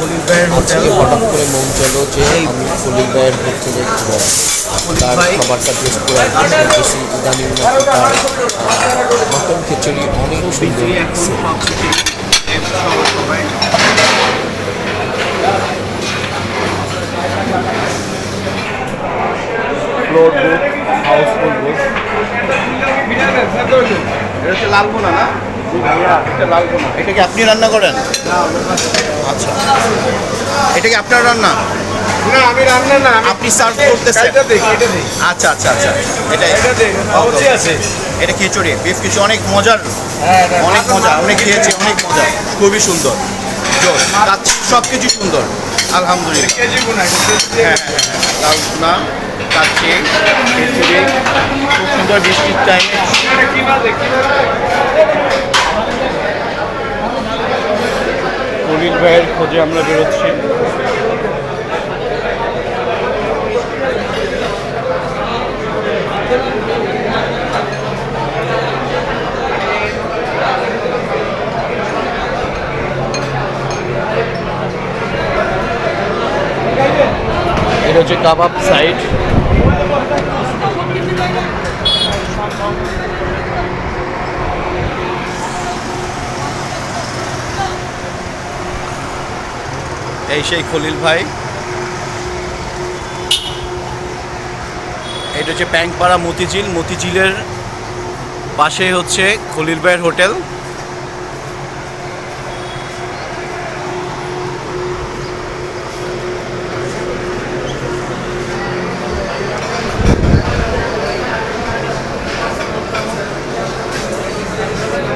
খলিল ভাইয়ের হোটেল। হঠাৎ করে মন চাইল যে আমি খলিল ভাইয়ের হোটেলে থেকে তার খাবারটা টেস্ট করে দেখতেছি ইদানিং নাকি তার মটন খিচুড়ি অনেক সুন্দর লাগছে। ফ্লোর বুক, হাউসফুল বুক। এটা হচ্ছে লালবোনা না? এটা লালবোনা। এটা কি আপনি রান্না করেন? আচ্ছা, এটা কি আপনার রান্না? না, আমি রান্না না, আপনি সার্ভ করতেছেন? আচ্ছা আচ্ছা আচ্ছা, এটা আছে। এটা খিচুড়ি, বিফ খিচুড়ি অনেক মজার, অনেক মজা, অনেক খেয়েছি, অনেক মজা, খুবই সুন্দর। সব কিছু সুন্দর, আলহামদুলিল্লাহ। কেজি গুনা, হ্যাঁ, লালবোনা, কাচ্চি, খিচুড়ি, খুব সুন্দর বৃষ্টির টাইমে। খলিল ভাইয়ের খোঁজে আমরা বেরোচ্ছি। এটা হচ্ছে কাবাব সাইড। এই সেই খলিল ভাই। এটা হচ্ছে ব্যাংকপাড়া মতিঝিল, মতিঝিলের পাশে হচ্ছে খলিল ভাইয়ের হোটেল।